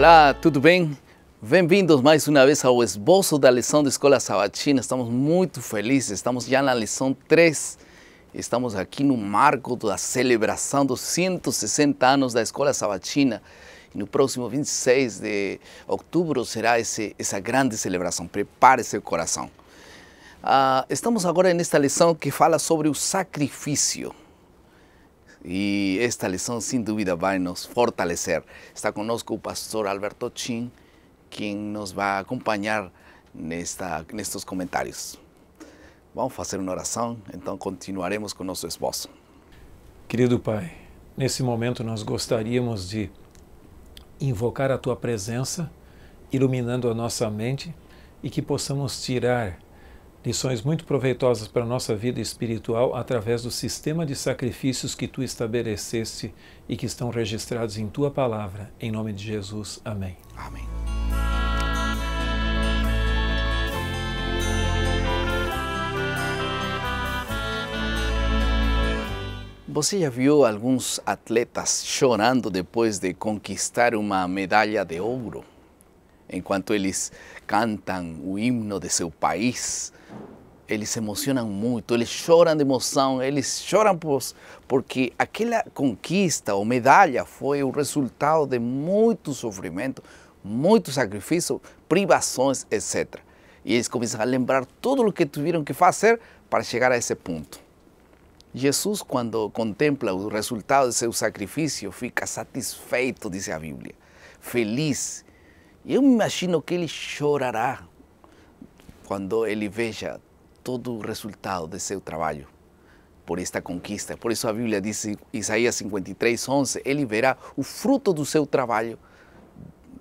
Olá, tudo bem? Bem-vindos mais uma vez ao esboço da lição da Escola Sabatina. Estamos muito felizes, estamos já na lição 3. Estamos aqui no marco da celebração dos 160 anos da Escola Sabatina. E no próximo 26 de outubro será essa grande celebração. Prepare seu coração. Estamos agora nesta lição que fala sobre o sacrifício. E esta lição, sem dúvida, vai nos fortalecer. Está conosco o pastor Alberto Chin, quem nos vai acompanhar nestes comentários. Vamos fazer uma oração, então continuaremos com o nosso esboço. Querido Pai, nesse momento nós gostaríamos de invocar a Tua presença, iluminando a nossa mente e que possamos tirar lições muito proveitosas para a nossa vida espiritual através do sistema de sacrifícios que Tu estabeleceste e que estão registrados em Tua Palavra. Em nome de Jesus. Amém. Amém. Você já viu alguns atletas chorando depois de conquistar uma medalha de ouro? Enquanto eles cantam o hino de seu país, eles se emocionam muito, eles choram de emoção, eles choram porque aquela conquista ou medalha foi o resultado de muito sofrimento, muito sacrifício, privações, etc. E eles começam a lembrar tudo o que tiveram que fazer para chegar a esse ponto. Jesus, quando contempla o resultado de seu sacrifício, fica satisfeito, diz a Bíblia, feliz. Eu me imagino que ele chorará quando ele veja todo o resultado de seu trabalho por esta conquista. Por isso a Bíblia diz em Isaías 53:11, ele verá o fruto do seu trabalho,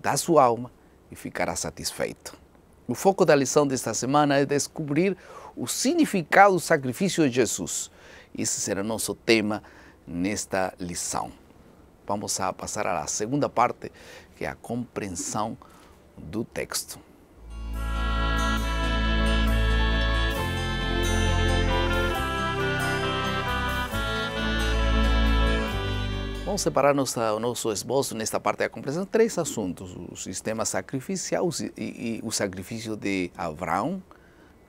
da sua alma, e ficará satisfeito. O foco da lição desta semana é descobrir o significado do sacrifício de Jesus. Esse será nosso tema nesta lição. Vamos a passar à segunda parte, que é a compreensão do texto. Vamos separar o nosso esboço nesta parte da compreensão, 3 assuntos: o sistema sacrificial e o sacrifício de Abraão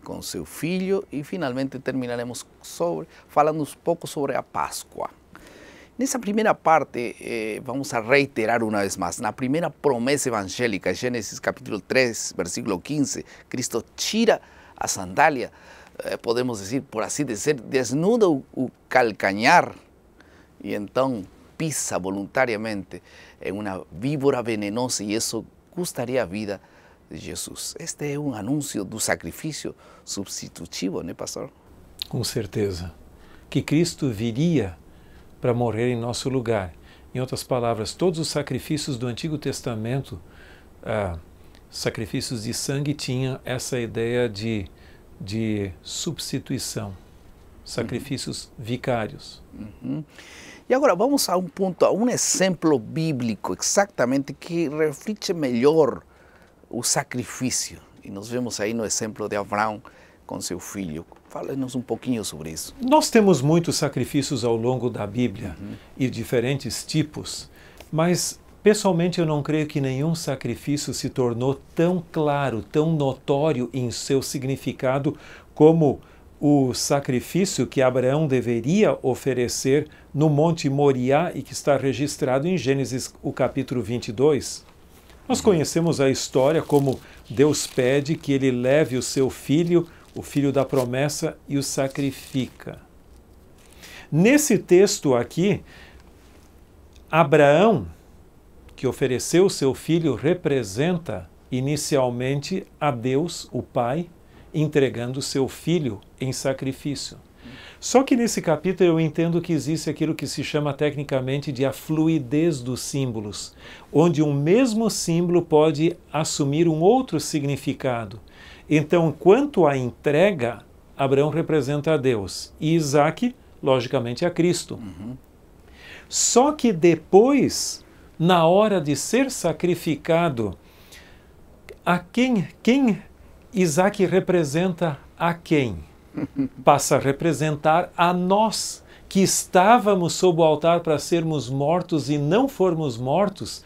com seu filho, e finalmente terminaremos falando um pouco sobre a Páscoa. Nessa primeira parte, vamos a reiterar uma vez mais, na primeira promessa evangélica, Gênesis capítulo 3, versículo 15, Cristo tira a sandália, podemos dizer, por assim dizer, desnuda o calcanhar e então pisa voluntariamente em uma víbora venenosa, e isso custaria a vida de Jesus. Este é um anúncio do sacrifício substitutivo, né, pastor? Com certeza. Que Cristo viria para morrer em nosso lugar. Em outras palavras, todos os sacrifícios do Antigo Testamento, sacrifícios de sangue, tinham essa ideia de substituição, sacrifícios vicários. E agora vamos a um ponto, a um exemplo bíblico exatamente que reflete melhor o sacrifício. E nós vemos aí no exemplo de Abraão com seu filho. Fale-nos um pouquinho sobre isso. Nós temos muitos sacrifícios ao longo da Bíblia e diferentes tipos, mas pessoalmente eu não creio que nenhum sacrifício se tornou tão claro, tão notório em seu significado como o sacrifício que Abraão deveria oferecer no Monte Moriá e que está registrado em Gênesis, o capítulo 22. Nós conhecemos a história como Deus pede que ele leve o seu filho, o filho da promessa, e o sacrifica. Nesse texto aqui, Abraão, que ofereceu o seu filho, representa inicialmente a Deus, o Pai, entregando o seu filho em sacrifício. Só que nesse capítulo eu entendo que existe aquilo que se chama tecnicamente de a fluidez dos símbolos, onde um mesmo símbolo pode assumir um outro significado. Então, quanto à entrega, Abraão representa a Deus e Isaac, logicamente, a Cristo. Só que depois, na hora de ser sacrificado, quem Isaac representa a quem? Passa a representar a nós, que estávamos sob o altar para sermos mortos e não formos mortos,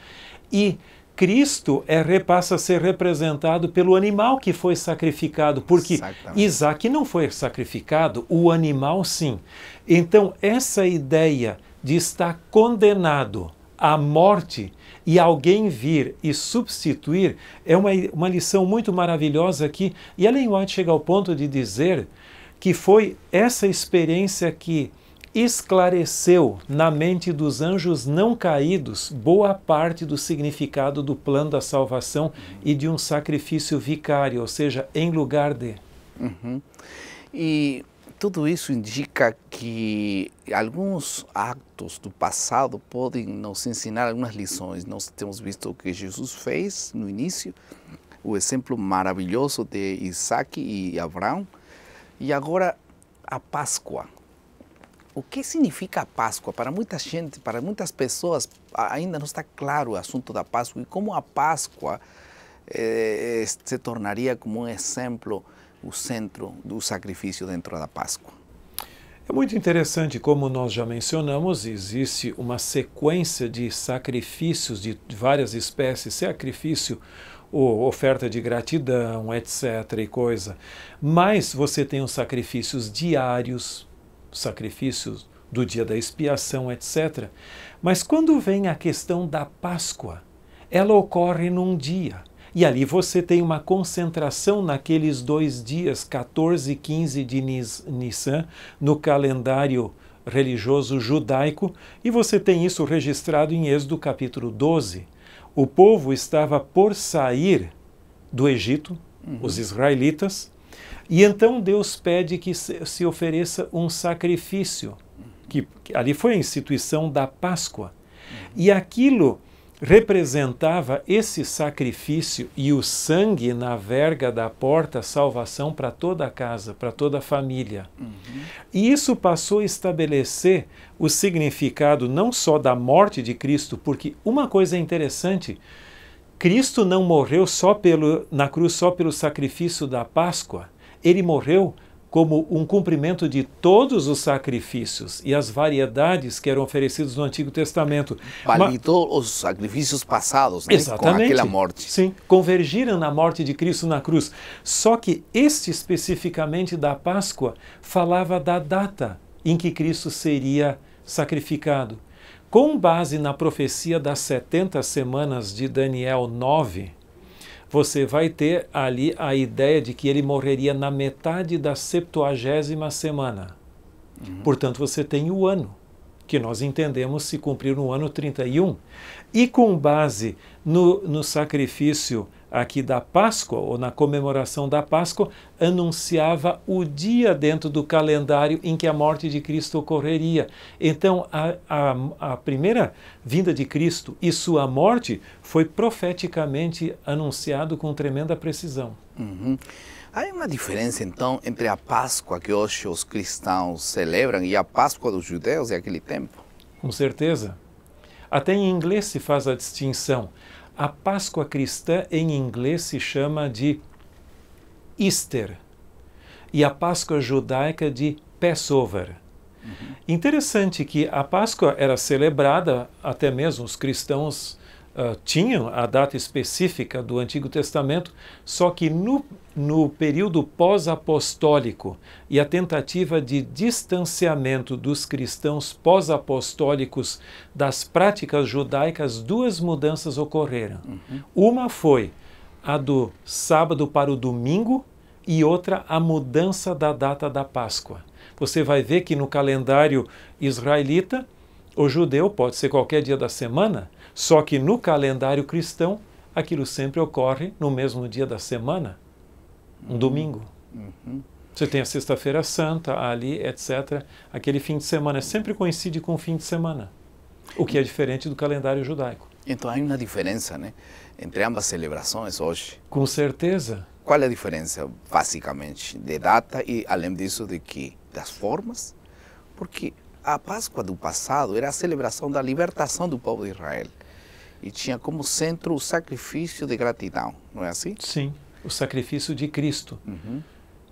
e Cristo passa a ser representado pelo animal que foi sacrificado, porque Exatamente. Isaac não foi sacrificado, o animal sim. Então, essa ideia de estar condenado à morte e alguém vir e substituir é uma lição muito maravilhosa aqui. E Ellen White chega ao ponto de dizer que foi essa experiência que esclareceu na mente dos anjos não caídos boa parte do significado do plano da salvação e de um sacrifício vicário, ou seja, em lugar de. Uhum. E tudo isso indica que alguns atos do passado podem nos ensinar algumas lições. Nós temos visto o que Jesus fez no início, o exemplo maravilhoso de Isaac e Abraão, e agora a Páscoa. O que significa a Páscoa? Para muita gente, para muitas pessoas, ainda não está claro o assunto da Páscoa e como a Páscoa se tornaria como um exemplo, o centro do sacrifício dentro da Páscoa. É muito interessante, como nós já mencionamos, existe uma sequência de sacrifícios de várias espécies, sacrifício ou oferta de gratidão, etc. e coisa. Mas você tem os sacrifícios diários, sacrifícios do dia da expiação, etc. Mas quando vem a questão da Páscoa, ela ocorre num dia. E ali você tem uma concentração naqueles 2 dias, 14 e 15 de Nissan, no calendário religioso judaico, e você tem isso registrado em Êxodo capítulo 12. O povo estava por sair do Egito, os israelitas, e então Deus pede que se ofereça um sacrifício, que ali foi a instituição da Páscoa. E aquilo representava esse sacrifício e o sangue na verga da porta, salvação para toda a casa, para toda a família. E isso passou a estabelecer o significado não só da morte de Cristo, porque uma coisa é interessante, Cristo não morreu na cruz só pelo sacrifício da Páscoa, ele morreu como um cumprimento de todos os sacrifícios e as variedades que eram oferecidos no Antigo Testamento. Validou os sacrifícios passados, né? Exatamente. Com aquela morte. Sim, convergiram na morte de Cristo na cruz. Só que este especificamente da Páscoa falava da data em que Cristo seria sacrificado. Com base na profecia das 70 semanas de Daniel 9, você vai ter ali a ideia de que ele morreria na metade da 70ª semana. Portanto, você tem o ano, que nós entendemos se cumprir no ano 31. E com base no sacrifício aqui da Páscoa, ou na comemoração da Páscoa, anunciava o dia dentro do calendário em que a morte de Cristo ocorreria. Então, a primeira vinda de Cristo e sua morte foi profeticamente anunciado com tremenda precisão. Há uma diferença, então, entre a Páscoa que hoje os cristãos celebram e a Páscoa dos judeus daquele tempo? Com certeza. Até em inglês se faz a distinção. A Páscoa cristã em inglês se chama de Easter e a Páscoa judaica de Passover. Interessante que a Páscoa era celebrada, até mesmo os cristãos tinham a data específica do Antigo Testamento, só que no período pós-apostólico e a tentativa de distanciamento dos cristãos pós-apostólicos das práticas judaicas, 2 mudanças ocorreram. Uma foi a do sábado para o domingo e outra a mudança da data da Páscoa. Você vai ver que no calendário israelita, o judeu pode ser qualquer dia da semana, só que no calendário cristão, aquilo sempre ocorre no mesmo dia da semana, um domingo. Você tem a Sexta-feira Santa ali, etc. Aquele fim de semana sempre coincide com o fim de semana, o que é diferente do calendário judaico. Então há uma diferença, né, entre ambas celebrações hoje. Com certeza. Qual é a diferença, basicamente, de data e, além disso, das formas? Porque a Páscoa do passado era a celebração da libertação do povo de Israel. E tinha como centro o sacrifício de gratidão, não é assim? Sim, o sacrifício de Cristo.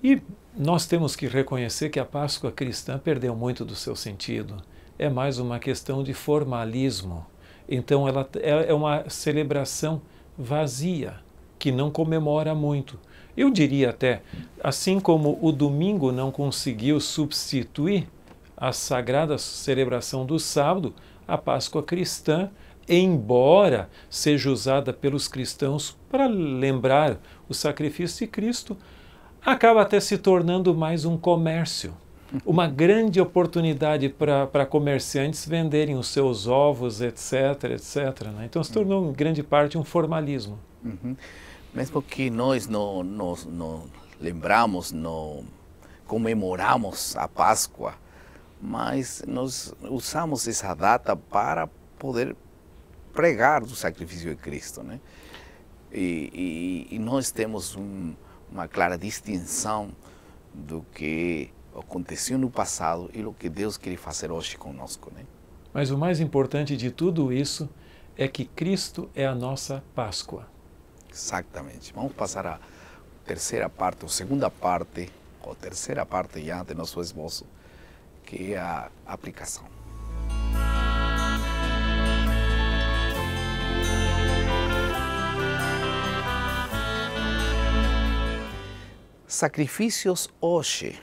E nós temos que reconhecer que a Páscoa cristã perdeu muito do seu sentido. É mais uma questão de formalismo. Então ela é uma celebração vazia, que não comemora muito. Eu diria até, assim como o domingo não conseguiu substituir a sagrada celebração do sábado, a Páscoa cristã, embora seja usada pelos cristãos para lembrar o sacrifício de Cristo, acaba até se tornando mais um comércio. Uma grande oportunidade para comerciantes venderem os seus ovos, etc, etc. Né? Então se tornou em grande parte um formalismo. Uhum. Mesmo que nós não lembramos, não comemoramos a Páscoa, mas nós usamos essa data para poder pregar do sacrifício de Cristo, né? E nós temos uma clara distinção do que aconteceu no passado e o que Deus quer fazer hoje conosco, né? Mas o mais importante de tudo isso é que Cristo é a nossa Páscoa. Exatamente. Vamos passar à terceira parte, ou segunda parte, ou terceira parte já do nosso esboço, que é a aplicação. Sacrifícios hoje,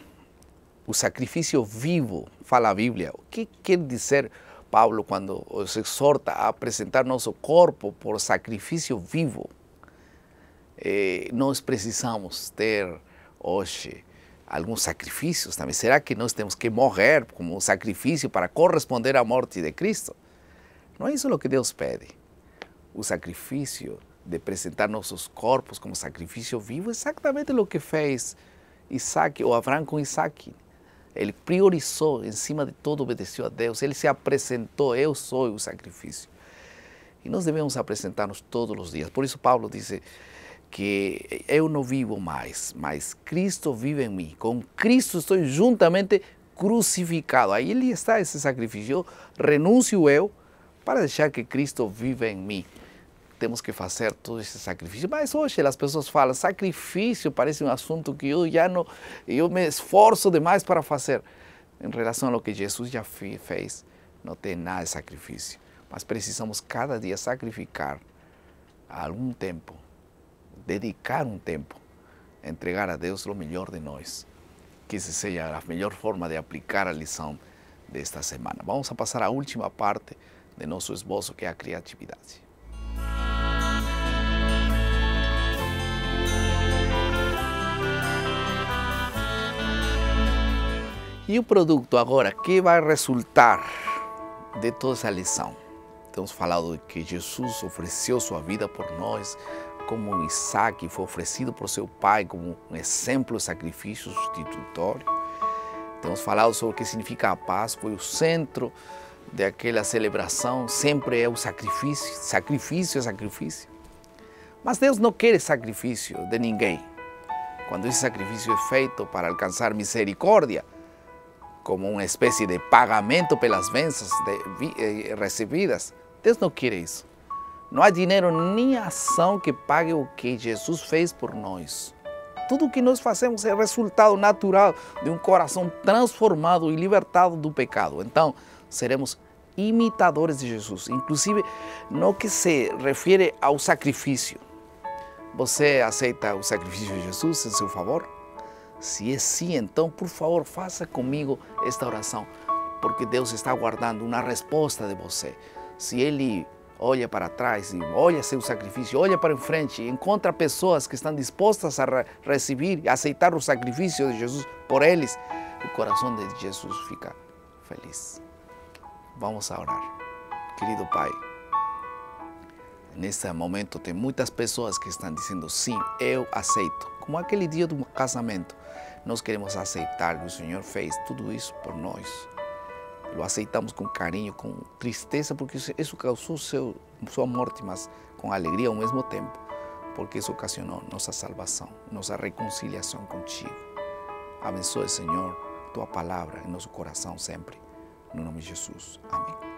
o sacrifício vivo, fala a Bíblia. O que quer dizer Paulo quando nos exorta a apresentar nosso corpo por sacrifício vivo? Nós precisamos ter hoje alguns sacrifícios também. Será que nós temos que morrer como um sacrifício para corresponder à morte de Cristo? Não é isso o que Deus pede. O sacrifício de apresentar nossos corpos como sacrifício vivo é exatamente o que fez Isaac, ou Abraão com Isaac. Ele priorizou, em cima de tudo, obedeceu a Deus. Ele se apresentou, eu sou o sacrifício. E nós devemos apresentar-nos todos os dias. Por isso Paulo diz que eu não vivo mais, mas Cristo vive em mim. Com Cristo estou juntamente crucificado. Aí ele está esse sacrifício. Eu renuncio eu para deixar que Cristo viva em mim. Temos que fazer todo esse sacrifício. Mas hoje as pessoas falam, sacrifício parece um assunto que eu me esforço demais para fazer. Em relação ao que Jesus já fez, não tem nada de sacrifício. Mas precisamos cada dia sacrificar algum tempo, dedicar um tempo, entregar a Deus o melhor de nós. Que essa seja a melhor forma de aplicar a lição desta semana. Vamos a passar à última parte de nosso esboço, que é a criatividade. E o produto agora, que vai resultar de toda essa lição? Temos falado de que Jesus ofereceu sua vida por nós, como Isaac foi oferecido por seu pai, como um exemplo de sacrifício substitutório. Temos falado sobre o que significa a Páscoa, e o centro daquela celebração sempre é o sacrifício, sacrifício. Mas Deus não quer sacrifício de ninguém. Quando esse sacrifício é feito para alcançar misericórdia, como uma espécie de pagamento pelas bênçãos recebidas, Deus não quer isso. Não há dinheiro nem ação que pague o que Jesus fez por nós. Tudo o que nós fazemos é resultado natural de um coração transformado e libertado do pecado. Então, seremos imitadores de Jesus, inclusive no que se refere ao sacrifício. Você aceita o sacrifício de Jesus em seu favor? Se é sim, então, por favor, faça comigo esta oração, porque Deus está aguardando uma resposta de você. Se Ele olha para trás e olha seu sacrifício, olha para frente e encontra pessoas que estão dispostas a receber, a aceitar o sacrifício de Jesus por eles, o coração de Jesus fica feliz. Vamos a orar. Querido Pai, nesse momento tem muitas pessoas que estão dizendo sim, eu aceito. Como aquele dia do casamento, nós queremos aceitar que o Senhor fez tudo isso por nós. Lo aceitamos com carinho, com tristeza, porque isso causou sua morte, mas com alegria ao mesmo tempo, porque isso ocasionou nossa salvação, nossa reconciliação contigo. Abençoe, Senhor, tua palavra em nosso coração sempre. No nome de Jesus. Amém.